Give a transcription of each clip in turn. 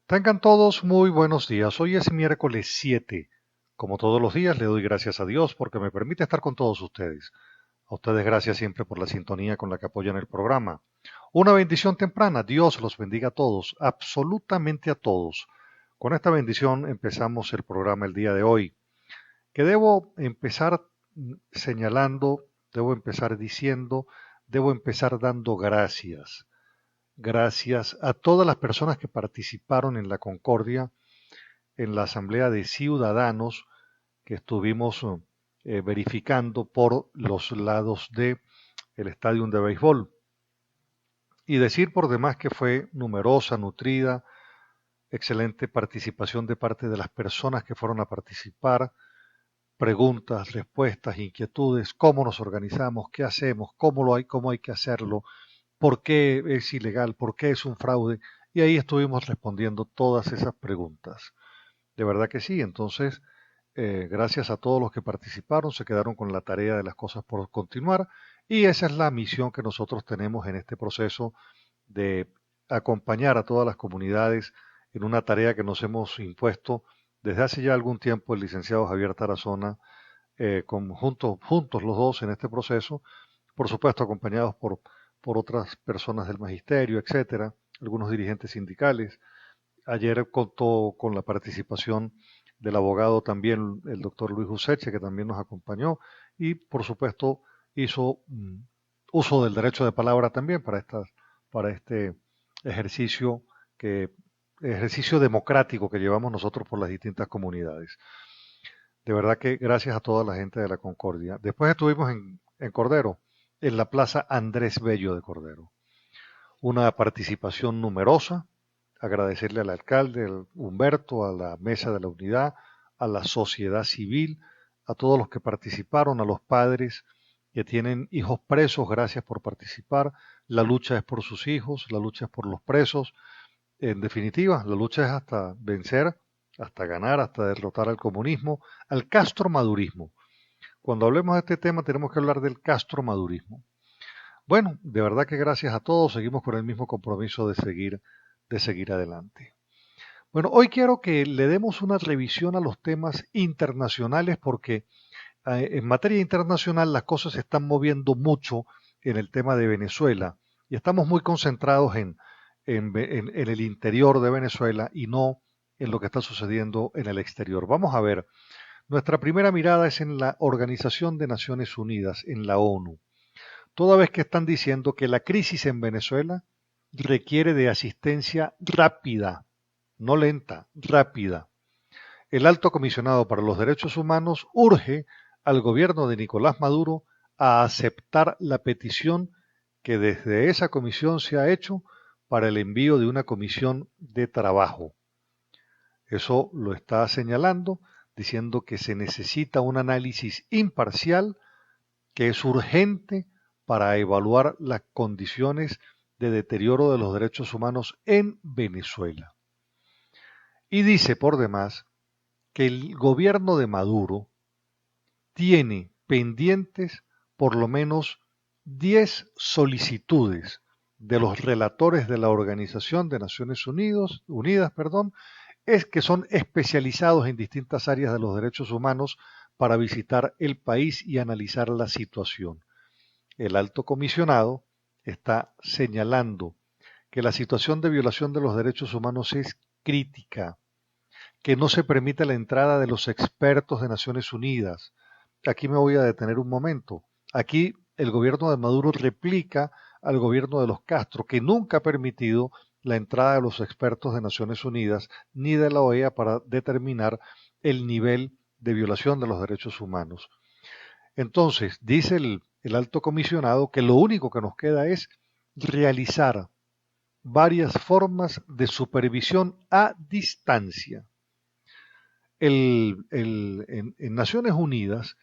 Tengan todos muy buenos días. Hoy es miércoles 7. Como todos los días, le doy gracias a Dios porque me permite estar con todos ustedes. A ustedes gracias siempre por la sintonía con la que apoyan el programa. Una bendición temprana. Dios los bendiga a todos, absolutamente a todos. Con esta bendición empezamos el programa el día de hoy, que debo empezar señalando, debo empezar diciendo, debo empezar dando gracias. Gracias a todas las personas que participaron en la Concordia, en la Asamblea de Ciudadanos que estuvimos verificando por los lados de el estadio de béisbol. Y decir por demás que fue numerosa, nutrida, excelente participación de parte de las personas que fueron a participar, preguntas, respuestas, inquietudes, cómo nos organizamos, qué hacemos, cómo hay que hacerlo, por qué es ilegal, por qué es un fraude. Y ahí estuvimos respondiendo todas esas preguntas. De verdad que sí. Entonces, gracias a todos los que participaron, se quedaron con la tarea de las cosas por continuar y esa es la misión que nosotros tenemos en este proceso de acompañar a todas las comunidades en una tarea que nos hemos impuesto desde hace ya algún tiempo el licenciado Javier Tarazona, juntos los dos en este proceso, por supuesto acompañados por otras personas del magisterio, etcétera, algunos dirigentes sindicales. Ayer contó con la participación del abogado también, el doctor Luis Useche, que también nos acompañó, y por supuesto hizo uso del derecho de palabra también para este ejercicio ejercicio democrático que llevamos nosotros por las distintas comunidades. De verdad que gracias a toda la gente de la Concordia. Después estuvimos en Cordero, en la Plaza Andrés Bello de Cordero. Una participación numerosa, agradecerle al alcalde Humberto, a la Mesa de la Unidad, a la sociedad civil, a todos los que participaron, a los padres que tienen hijos presos, gracias por participar. La lucha es por sus hijos, la lucha es por los presos. En definitiva, la lucha es hasta vencer, hasta ganar, hasta derrotar al comunismo, al castromadurismo. Cuando hablemos de este tema tenemos que hablar del castromadurismo. Bueno, de verdad que gracias a todos, seguimos con el mismo compromiso de seguir adelante. Bueno, hoy quiero que le demos una revisión a los temas internacionales porque en materia internacional las cosas se están moviendo mucho en el tema de Venezuela y estamos muy concentrados en el interior de Venezuela y no en lo que está sucediendo en el exterior. Vamos a ver, nuestra primera mirada es en la Organización de Naciones Unidas, en la ONU, toda vez que están diciendo que la crisis en Venezuela requiere de asistencia rápida, no lenta, rápida. El alto comisionado para los derechos humanos urge al gobierno de Nicolás Maduro a aceptar la petición que desde esa comisión se ha hecho para el envío de una comisión de trabajo. Eso lo está señalando, diciendo que se necesita un análisis imparcial, que es urgente para evaluar las condiciones de deterioro de los derechos humanos en Venezuela. Y dice por demás que el gobierno de Maduro tiene pendientes por lo menos 10 solicitudes de los relatores de la Organización de Naciones Unidas, es que son especializados en distintas áreas de los derechos humanos para visitar el país y analizar la situación. El alto comisionado está señalando que la situación de violación de los derechos humanos es crítica, que no se permite la entrada de los expertos de Naciones Unidas. Aquí me voy a detener un momento. Aquí el gobierno de Maduro replica al gobierno de los Castro, que nunca ha permitido la entrada de los expertos de Naciones Unidas ni de la OEA para determinar el nivel de violación de los derechos humanos. Entonces, dice el alto comisionado que lo único que nos queda es realizar varias formas de supervisión a distancia. En Naciones Unidas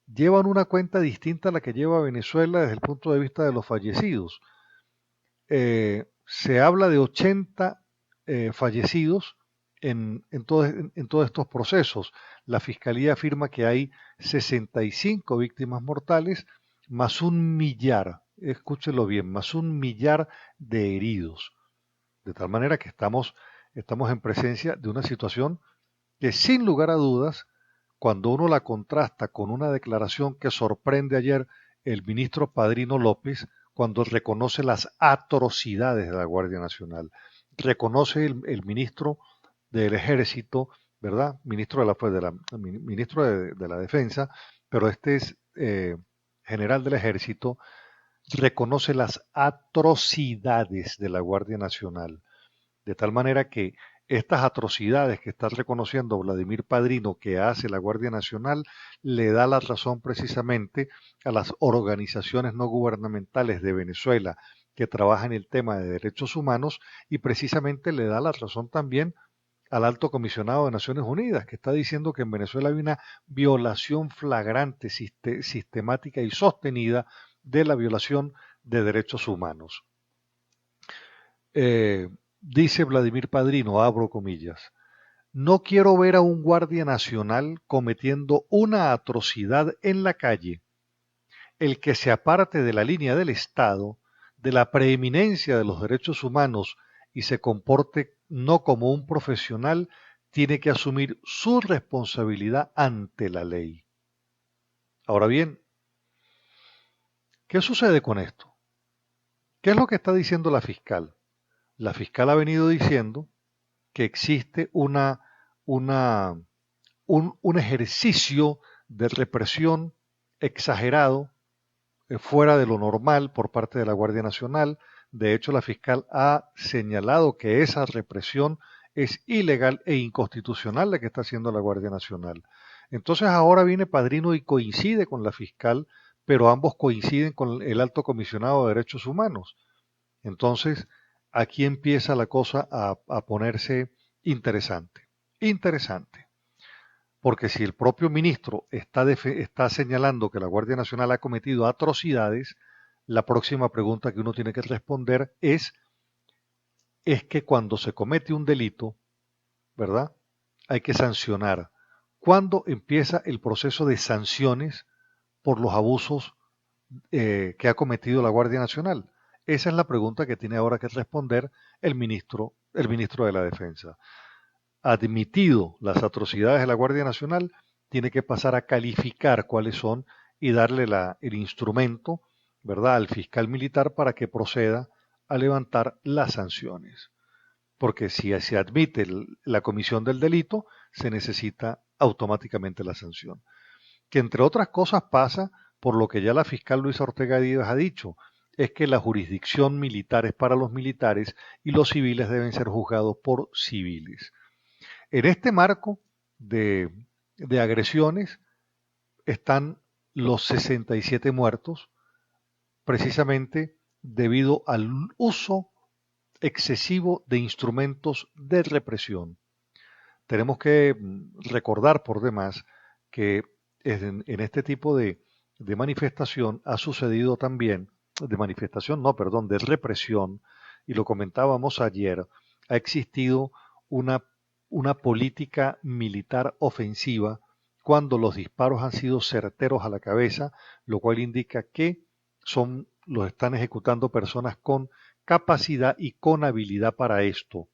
llevan una cuenta distinta a la que lleva Venezuela desde el punto de vista de los fallecidos. Se habla de 80 fallecidos en todos estos procesos. La Fiscalía afirma que hay 65 víctimas mortales más un millar, escúchelo bien, más un millar de heridos. De tal manera que estamos estamos en presencia de una situación que sin lugar a dudas, cuando uno la contrasta con una declaración que sorprende ayer el ministro Padrino López, cuando reconoce las atrocidades de la Guardia Nacional, reconoce el ministro del Ejército, ¿verdad? Ministro de la, pues, de la, ministro de la Defensa, pero este es general del Ejército, reconoce las atrocidades de la Guardia Nacional, de tal manera que estas atrocidades que está reconociendo Vladimir Padrino que hace la Guardia Nacional le da la razón precisamente a las organizaciones no gubernamentales de Venezuela que trabajan en el tema de derechos humanos y precisamente le da la razón también al alto comisionado de Naciones Unidas, que está diciendo que en Venezuela hay una violación flagrante, sistemática y sostenida de la violación de derechos humanos. Dice Vladimir Padrino, abro comillas, no quiero ver a un guardia nacional cometiendo una atrocidad en la calle. El que se aparte de la línea del Estado, de la preeminencia de los derechos humanos y se comporte no como un profesional, tiene que asumir su responsabilidad ante la ley. Ahora bien, ¿qué sucede con esto? ¿Qué es lo que está diciendo la fiscal? La fiscal ha venido diciendo que existe un ejercicio de represión exagerado, fuera de lo normal por parte de la Guardia Nacional. De hecho, la fiscal ha señalado que esa represión es ilegal e inconstitucional la que está haciendo la Guardia Nacional. Entonces ahora viene Padrino y coincide con la fiscal, pero ambos coinciden con el alto comisionado de derechos humanos. Entonces, aquí empieza la cosa a ponerse interesante. Interesante. Porque si el propio ministro está señalando que la Guardia Nacional ha cometido atrocidades, la próxima pregunta que uno tiene que responder es que cuando se comete un delito, ¿verdad? Hay que sancionar. ¿Cuándo empieza el proceso de sanciones por los abusos que ha cometido la Guardia Nacional? Esa es la pregunta que tiene ahora que responder el ministro de la Defensa. Admitido las atrocidades de la Guardia Nacional, tiene que pasar a calificar cuáles son y darle el instrumento, ¿verdad?, al fiscal militar para que proceda a levantar las sanciones. Porque si se admite la comisión del delito, se necesita automáticamente la sanción. Que entre otras cosas pasa por lo que ya la fiscal Luisa Ortega Díaz ha dicho, es que la jurisdicción militar es para los militares y los civiles deben ser juzgados por civiles. En este marco de, de agresiones están los 67 muertos, precisamente debido al uso excesivo de instrumentos de represión. Tenemos que recordar por demás que en este tipo de manifestación ha sucedido también, de manifestación, no, perdón, de represión, y lo comentábamos ayer, ha existido una política militar ofensiva cuando los disparos han sido certeros a la cabeza, lo cual indica que los están ejecutando personas con capacidad y con habilidad para esto.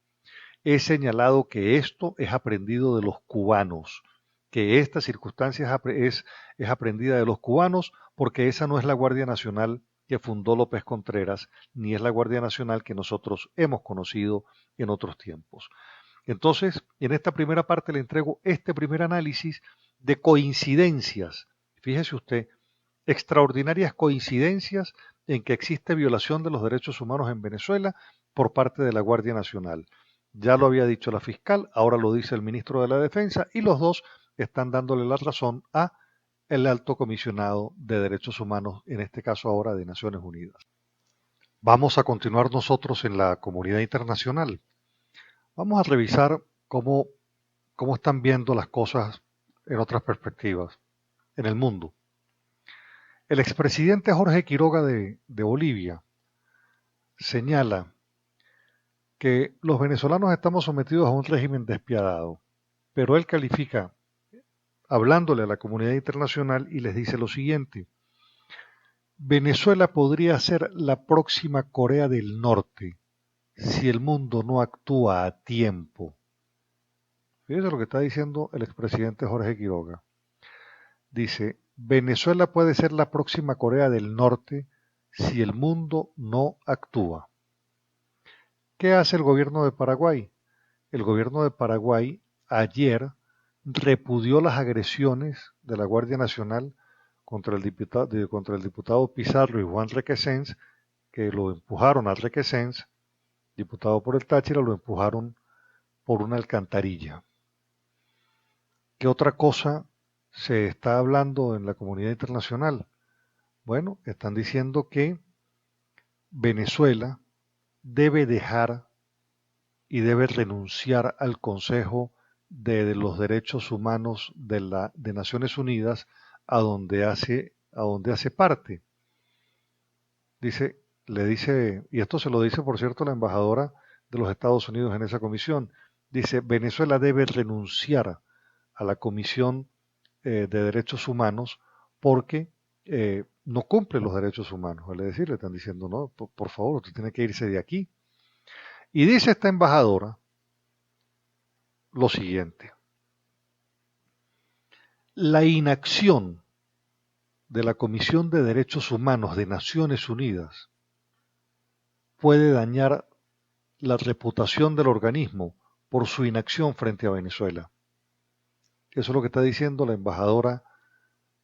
He señalado que esto es aprendido de los cubanos, que esta circunstancia es aprendida de los cubanos porque esa no es la Guardia Nacional que fundó López Contreras, ni es la Guardia Nacional que nosotros hemos conocido en otros tiempos. Entonces, en esta primera parte le entrego este primer análisis de coincidencias. Fíjese usted, extraordinarias coincidencias en que existe violación de los derechos humanos en Venezuela por parte de la Guardia Nacional. Ya lo había dicho la fiscal, ahora lo dice el ministro de la Defensa y los dos están dándole la razón a el alto comisionado de derechos humanos, en este caso ahora de Naciones Unidas. Vamos a continuar nosotros en la comunidad internacional. Vamos a revisar cómo están viendo las cosas en otras perspectivas en el mundo. El expresidente Jorge Quiroga de Bolivia señala que los venezolanos estamos sometidos a un régimen despiadado, pero él califica, hablándole a la comunidad internacional, y les dice lo siguiente: Venezuela podría ser la próxima Corea del Norte si el mundo no actúa a tiempo. Fíjese lo que está diciendo el expresidente Jorge Quiroga. Dice, Venezuela puede ser la próxima Corea del Norte si el mundo no actúa. ¿Qué hace el gobierno de Paraguay? El gobierno de Paraguay ayer repudió las agresiones de la Guardia Nacional contra el diputado Pizarro y Juan Requesens, que lo empujaron a Requesens, diputado por el Táchira, lo empujaron por una alcantarilla. ¿Qué otra cosa se está hablando en la comunidad internacional? Bueno, están diciendo que Venezuela debe dejar y debe renunciar al Consejo de los Derechos Humanos de Naciones Unidas a donde hace parte. Le dice, y esto se lo dice por cierto la embajadora de los Estados Unidos en esa comisión, dice, Venezuela debe renunciar a la Comisión de Derechos Humanos porque no cumple los derechos humanos. Es decir, le están diciendo, no, por favor, usted tiene que irse de aquí. Y dice esta embajadora lo siguiente, la inacción de la Comisión de Derechos Humanos de Naciones Unidas puede dañar la reputación del organismo por su inacción frente a Venezuela. Eso es lo que está diciendo la embajadora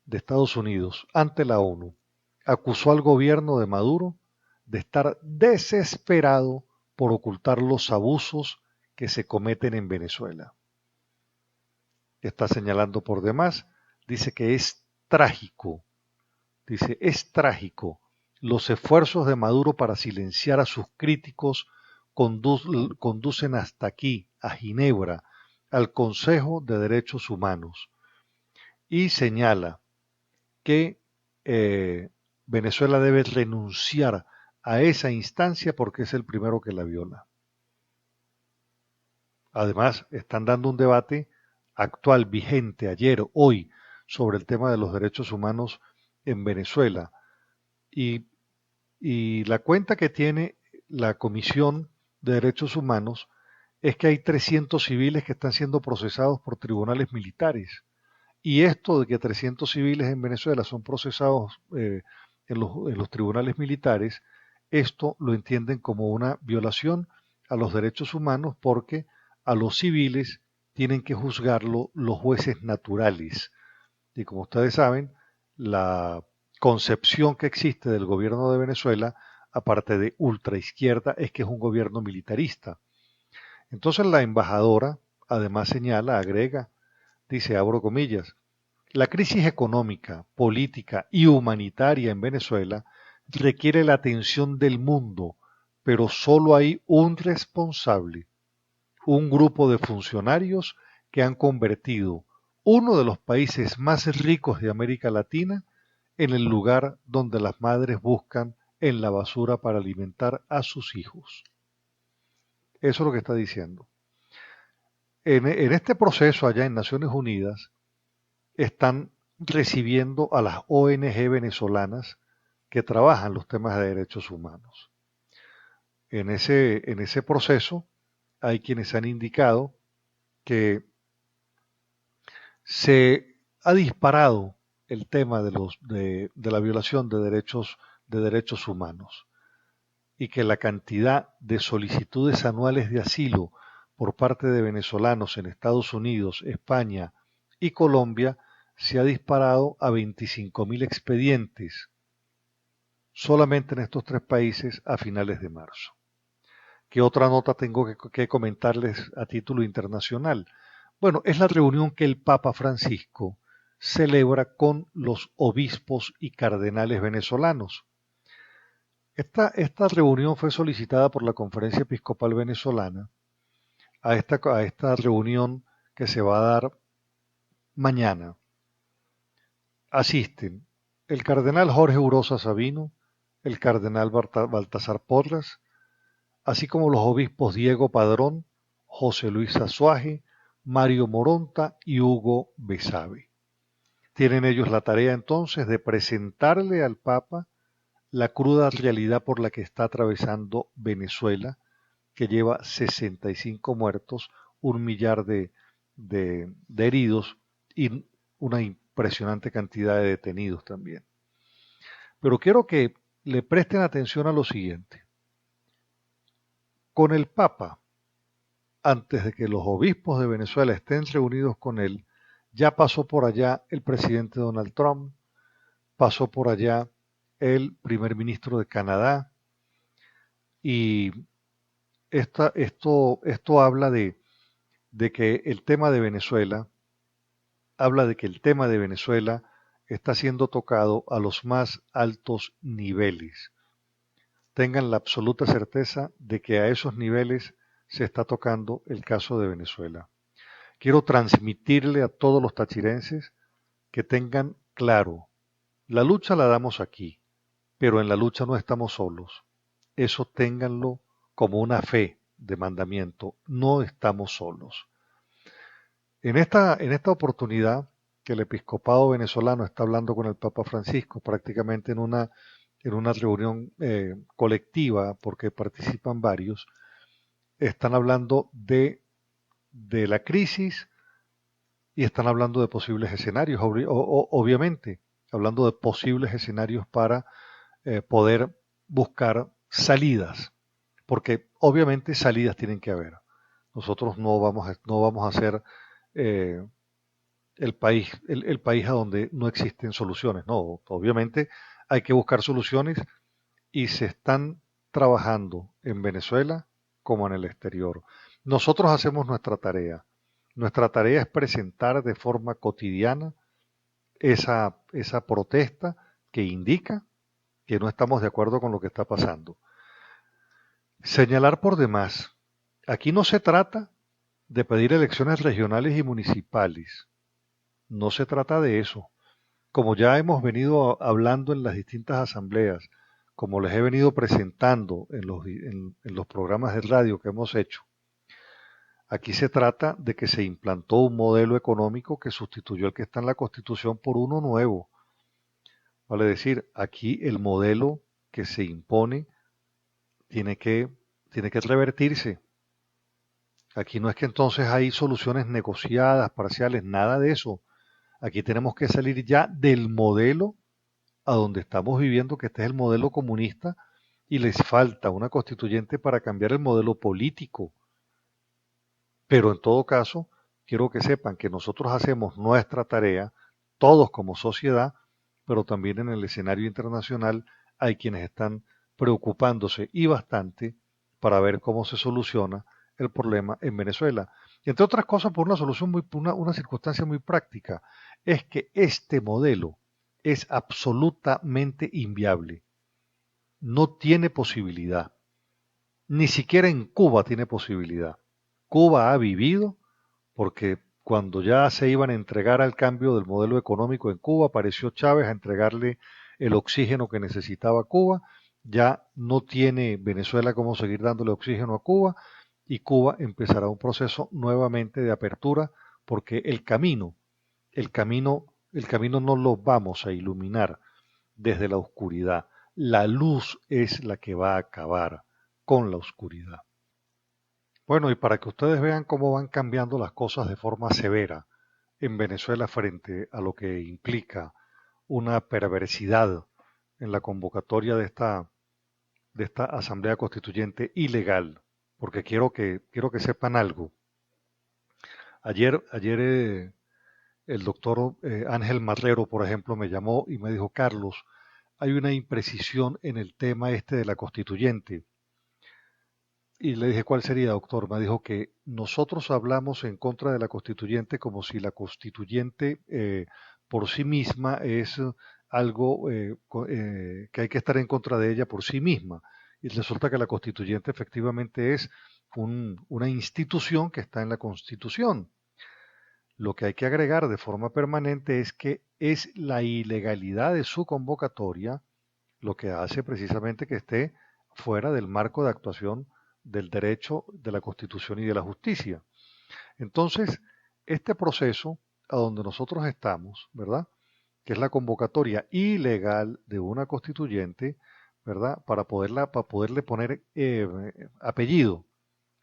de Estados Unidos ante la ONU. Acusó al gobierno de Maduro de estar desesperado por ocultar los abusos que se cometen en Venezuela. Está señalando por demás, dice que es trágico, los esfuerzos de Maduro para silenciar a sus críticos conducen hasta aquí, a Ginebra, al Consejo de Derechos Humanos, y señala que Venezuela debe renunciar a esa instancia porque es el primero que la viola. Además, están dando un debate actual, vigente, ayer, hoy, sobre el tema de los derechos humanos en Venezuela. Y la cuenta que tiene la Comisión de Derechos Humanos es que hay 300 civiles que están siendo procesados por tribunales militares. Y esto de que 300 civiles en Venezuela son procesados en los tribunales militares, esto lo entienden como una violación a los derechos humanos porque a los civiles tienen que juzgarlo los jueces naturales. Y como ustedes saben, la concepción que existe del gobierno de Venezuela, aparte de ultraizquierda, es que es un gobierno militarista. Entonces la embajadora además señala, agrega, dice, abro comillas, la crisis económica, política y humanitaria en Venezuela requiere la atención del mundo, pero solo hay un responsable, un grupo de funcionarios que han convertido uno de los países más ricos de América Latina en el lugar donde las madres buscan en la basura para alimentar a sus hijos. Eso es lo que está diciendo. En este proceso allá en Naciones Unidas están recibiendo a las ONG venezolanas que trabajan los temas de derechos humanos. En ese proceso hay quienes han indicado que se ha disparado el tema de la violación de derechos humanos y que la cantidad de solicitudes anuales de asilo por parte de venezolanos en Estados Unidos, España y Colombia se ha disparado a 25.000 expedientes solamente en estos tres países a finales de marzo. ¿Qué otra nota tengo que comentarles a título internacional? Bueno, es la reunión que el Papa Francisco celebra con los obispos y cardenales venezolanos. Esta reunión fue solicitada por la Conferencia Episcopal Venezolana a esta reunión que se va a dar mañana. Asisten el cardenal Jorge Urosa Sabino, el cardenal Baltasar Porras, así como los obispos Diego Padrón, José Luis Azuaje, Mario Moronta y Hugo Besabe. Tienen ellos la tarea entonces de presentarle al Papa la cruda realidad por la que está atravesando Venezuela que lleva 65 muertos, 1 millar de heridos y una impresionante cantidad de detenidos también. Pero quiero que le presten atención a lo siguiente. Con el Papa, antes de que los obispos de Venezuela estén reunidos con él, ya pasó por allá el presidente Donald Trump, pasó por allá el primer ministro de Canadá, y esto habla de que el tema de Venezuela, habla de que el tema de Venezuela está siendo tocado a los más altos niveles. Tengan la absoluta certeza de que a esos niveles se está tocando el caso de Venezuela. Quiero transmitirle a todos los tachirenses que tengan claro, la lucha la damos aquí, pero en la lucha no estamos solos. Eso ténganlo como una fe de mandamiento, no estamos solos. En esta oportunidad que el episcopado venezolano está hablando con el Papa Francisco, prácticamente en una reunión colectiva, porque participan varios, están hablando de la crisis y están hablando de posibles escenarios, obviamente, hablando de posibles escenarios para poder buscar salidas, porque obviamente salidas tienen que haber. Nosotros no vamos a ser eh, el país a donde no existen soluciones. No, obviamente hay que buscar soluciones y se están trabajando en Venezuela como en el exterior. Nosotros hacemos nuestra tarea. Nuestra tarea es presentar de forma cotidiana esa protesta que indica que no estamos de acuerdo con lo que está pasando. Señalar por demás, aquí no se trata de pedir elecciones regionales y municipales. No se trata de eso. Como ya hemos venido hablando en las distintas asambleas, como les he venido presentando en los programas de radio que hemos hecho, aquí se trata de que se implantó un modelo económico que sustituyó el que está en la Constitución por uno nuevo. Vale decir, aquí el modelo que se impone tiene que, tiene que revertirse. Aquí no es que entonces hay soluciones negociadas, parciales, nada de eso. Aquí tenemos que salir ya del modelo a donde estamos viviendo, que este es el modelo comunista, y les falta una constituyente para cambiar el modelo político. Pero en todo caso, quiero que sepan que nosotros hacemos nuestra tarea, todos como sociedad, pero también en el escenario internacional hay quienes están preocupándose y bastante para ver cómo se soluciona el problema en Venezuela. Y entre otras cosas, por una solución una circunstancia muy práctica, es que este modelo es absolutamente inviable. No tiene posibilidad. Ni siquiera en Cuba tiene posibilidad. Cuba ha vivido porque cuando ya se iban a entregar al cambio del modelo económico en Cuba, apareció Chávez a entregarle el oxígeno que necesitaba Cuba. Ya no tiene Venezuela cómo seguir dándole oxígeno a Cuba y Cuba empezará un proceso nuevamente de apertura porque el camino no lo vamos a iluminar desde la oscuridad. La luz es la que va a acabar con la oscuridad. Bueno, y para que ustedes vean cómo van cambiando las cosas de forma severa en Venezuela frente a lo que implica una perversidad en la convocatoria de esta Asamblea Constituyente ilegal, porque quiero que sepan algo. Ayer el doctor Ángel Marrero, por ejemplo, me llamó y me dijo, Carlos, hay una imprecisión en el tema este de la constituyente. Y le dije, ¿cuál sería, doctor? Me dijo que nosotros hablamos en contra de la constituyente como si la constituyente por sí misma es algo que hay que estar en contra de ella por sí misma. Y resulta que la constituyente efectivamente es una institución que está en la Constitución. Lo que hay que agregar de forma permanente es que es la ilegalidad de su convocatoria lo que hace precisamente que esté fuera del marco de actuación del derecho, de la Constitución y de la justicia. Entonces, este proceso a donde nosotros estamos, ¿verdad? Que es la convocatoria ilegal de una constituyente, ¿verdad? Para poderle poner apellido.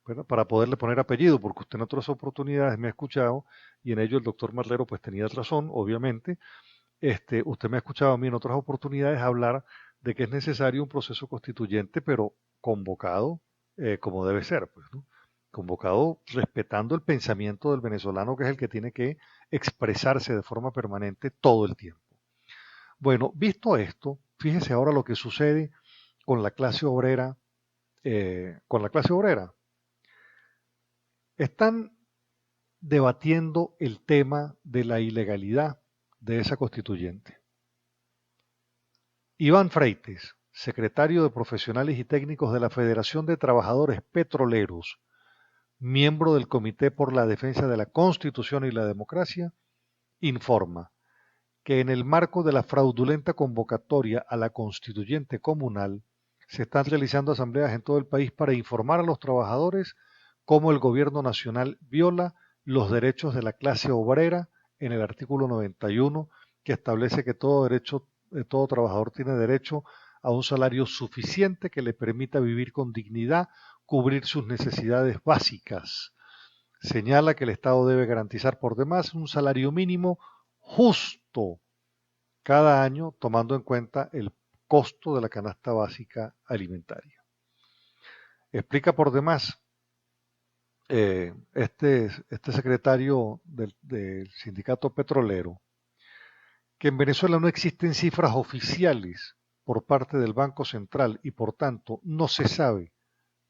¿verdad? Para poderle poner apellido, porque usted en otras oportunidades me ha escuchado, y en ello el doctor Marlero pues tenía razón, obviamente. Usted me ha escuchado a mí en otras oportunidades hablar de que es necesario un proceso constituyente, pero convocado como debe ser, pues, ¿no? Convocado respetando el pensamiento del venezolano, que es el que tiene que expresarse de forma permanente todo el tiempo. Bueno, visto esto, fíjese ahora lo que sucede con la clase obrera. Con la clase obrera. Están debatiendo el tema de la ilegalidad de esa constituyente. Iván Freites, secretario de Profesionales y Técnicos de la Federación de Trabajadores Petroleros, miembro del Comité por la Defensa de la Constitución y la Democracia, informa que en el marco de la fraudulenta convocatoria a la constituyente comunal, se están realizando asambleas en todo el país para informar a los trabajadores cómo el gobierno nacional viola los derechos de la clase obrera en el artículo 91, que establece que todo trabajador tiene derecho a un salario suficiente que le permita vivir con dignidad, cubrir sus necesidades básicas. Señala que el Estado debe garantizar por demás un salario mínimo justo cada año, tomando en cuenta el costo de la canasta básica alimentaria. Explica por demás este secretario del sindicato petrolero que en Venezuela no existen cifras oficiales por parte del Banco Central y por tanto no se sabe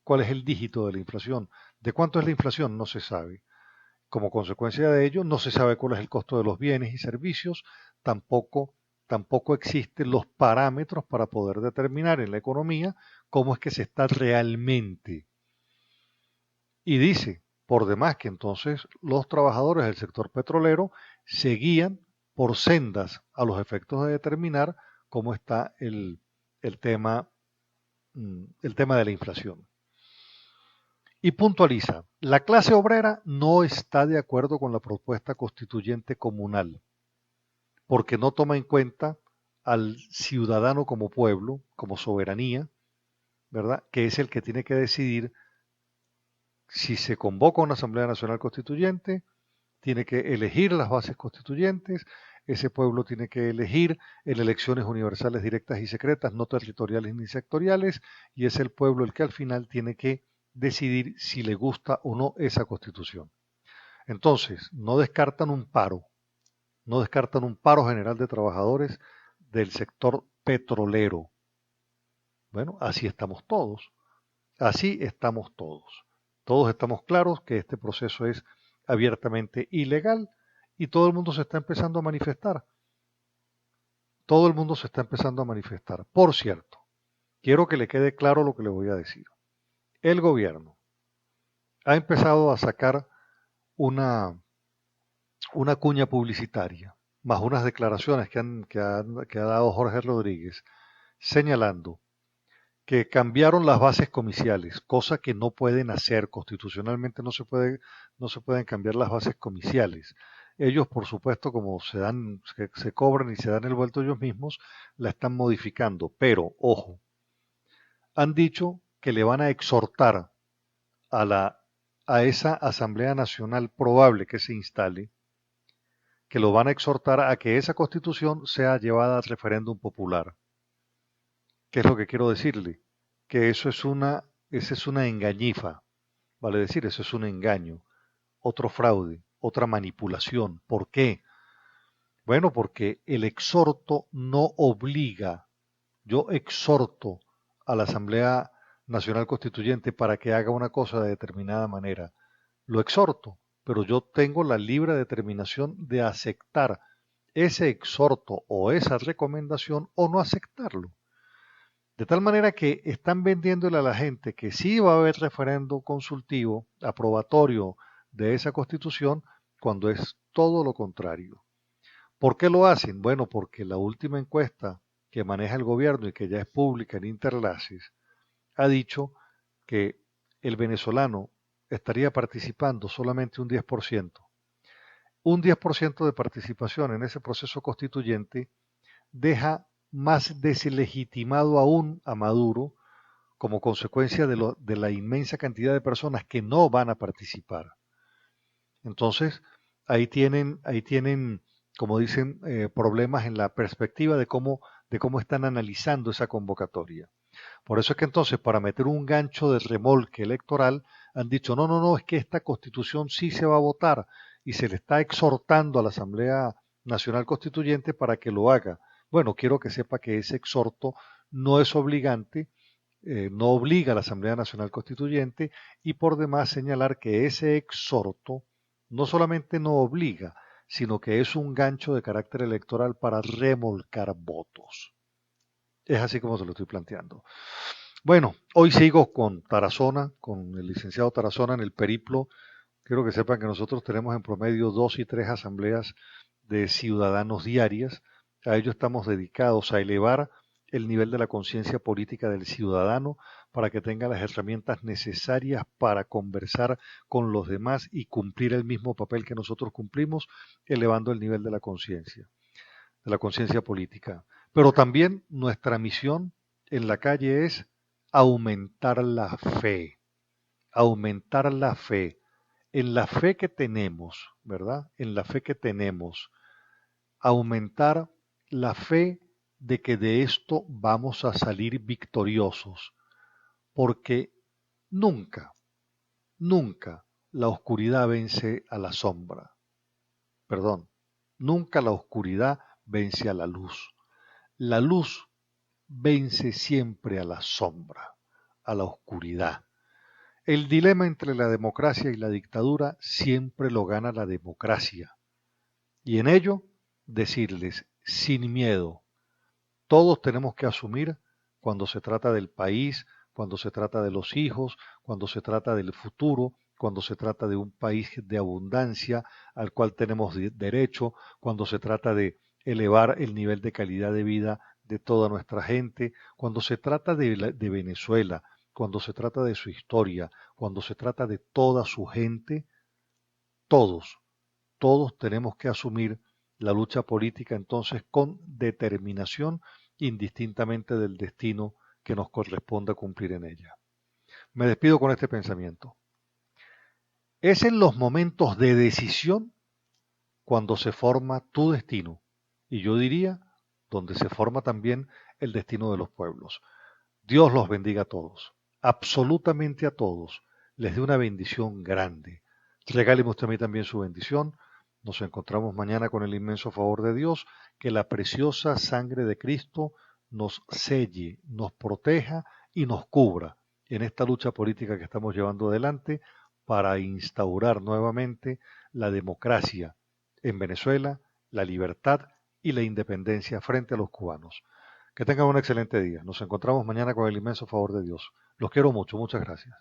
cuál es el dígito de la inflación. ¿De cuánto es la inflación? No se sabe. Como consecuencia de ello, no se sabe cuál es el costo de los bienes y servicios, tampoco existen los parámetros para poder determinar en la economía cómo es que se está realmente. Y dice, por demás, que entonces los trabajadores del sector petrolero se guían por sendas a los efectos de determinar cómo está el tema, el tema de la inflación. Y puntualiza, la clase obrera no está de acuerdo con la propuesta constituyente comunal, porque no toma en cuenta al ciudadano como pueblo, como soberanía, ¿verdad? Que es el que tiene que decidir si se convoca una Asamblea Nacional Constituyente, tiene que elegir las bases constituyentes, ese pueblo tiene que elegir en elecciones universales directas y secretas, no territoriales ni sectoriales, y es el pueblo el que al final tiene que decidir si le gusta o no esa constitución. Entonces, no descartan un paro general de trabajadores del sector petrolero. Bueno, así estamos todos, así estamos todos. Todos estamos claros que este proceso es abiertamente ilegal y todo el mundo se está empezando a manifestar. Todo el mundo se está empezando a manifestar. Por cierto, quiero que le quede claro lo que le voy a decir. El gobierno ha empezado a sacar una cuña publicitaria, más unas declaraciones que ha dado Jorge Rodríguez, señalando que cambiaron las bases comiciales, cosa que no pueden hacer constitucionalmente, no se pueden cambiar las bases comiciales. Ellos, por supuesto, como se cobran y se dan el vuelto ellos mismos, la están modificando. Pero, ojo, han dicho que le van a exhortar a esa Asamblea Nacional probable que se instale, que lo van a exhortar a que esa constitución sea llevada al referéndum popular. ¿Qué es lo que quiero decirle? Que esa es una engañifa, vale decir, eso es un engaño, otro fraude, otra manipulación. ¿Por qué? Bueno, porque el exhorto no obliga. Yo exhorto a la Asamblea Nacional Constituyente para que haga una cosa de determinada manera. Lo exhorto, pero yo tengo la libre determinación de aceptar ese exhorto o esa recomendación o no aceptarlo. De tal manera que están vendiéndole a la gente que sí va a haber referendo consultivo, aprobatorio de esa constitución, cuando es todo lo contrario. ¿Por qué lo hacen? Bueno, porque la última encuesta que maneja el gobierno y que ya es pública en Interlaces ha dicho que el venezolano estaría participando solamente un 10%. Un 10% de participación en ese proceso constituyente deja más deslegitimado aún a Maduro como consecuencia de la inmensa cantidad de personas que no van a participar. Entonces, ahí tienen, como dicen, problemas en la perspectiva de cómo están analizando esa convocatoria. Por eso es que entonces, para meter un gancho de remolque electoral, han dicho, no, no, no, es que esta constitución sí se va a votar y se le está exhortando a la Asamblea Nacional Constituyente para que lo haga. Bueno, quiero que sepa que ese exhorto no es obligante, no obliga a la Asamblea Nacional Constituyente y por demás señalar que ese exhorto no solamente no obliga, sino que es un gancho de carácter electoral para remolcar votos. Es así como se lo estoy planteando. Bueno, hoy sigo con Tarazona, con el licenciado Tarazona en el periplo. Quiero que sepan que nosotros tenemos en promedio 2 y 3 asambleas de ciudadanos diarias. A ello estamos dedicados a elevar el nivel de la conciencia política del ciudadano para que tenga las herramientas necesarias para conversar con los demás y cumplir el mismo papel que nosotros cumplimos, elevando el nivel de la conciencia política. Pero también nuestra misión en la calle es aumentar la fe, en la fe que tenemos, ¿verdad? En la fe que tenemos, aumentar la fe de que de esto vamos a salir victoriosos, porque nunca, nunca la oscuridad vence a la sombra, perdón, nunca la oscuridad vence a la luz. La luz vence siempre a la sombra, a la oscuridad. El dilema entre la democracia y la dictadura siempre lo gana la democracia. Y en ello, decirles, sin miedo, todos tenemos que asumir cuando se trata del país, cuando se trata de los hijos, cuando se trata del futuro, cuando se trata de un país de abundancia al cual tenemos derecho, cuando se trata de elevar el nivel de calidad de vida de toda nuestra gente, cuando se trata de Venezuela, cuando se trata de su historia, cuando se trata de toda su gente, todos, todos tenemos que asumir la lucha política entonces con determinación, indistintamente del destino que nos corresponda cumplir en ella. Me despido con este pensamiento. Es en los momentos de decisión cuando se forma tu destino, y yo diría, donde se forma también el destino de los pueblos. Dios los bendiga a todos, absolutamente a todos. Les dé una bendición grande. Regáleme usted a mí también su bendición. Nos encontramos mañana con el inmenso favor de Dios. Que la preciosa sangre de Cristo nos selle, nos proteja y nos cubra en esta lucha política que estamos llevando adelante para instaurar nuevamente la democracia en Venezuela, la libertad y la independencia frente a los cubanos. Que tengan un excelente día. Nos encontramos mañana con el inmenso favor de Dios. Los quiero mucho. Muchas gracias.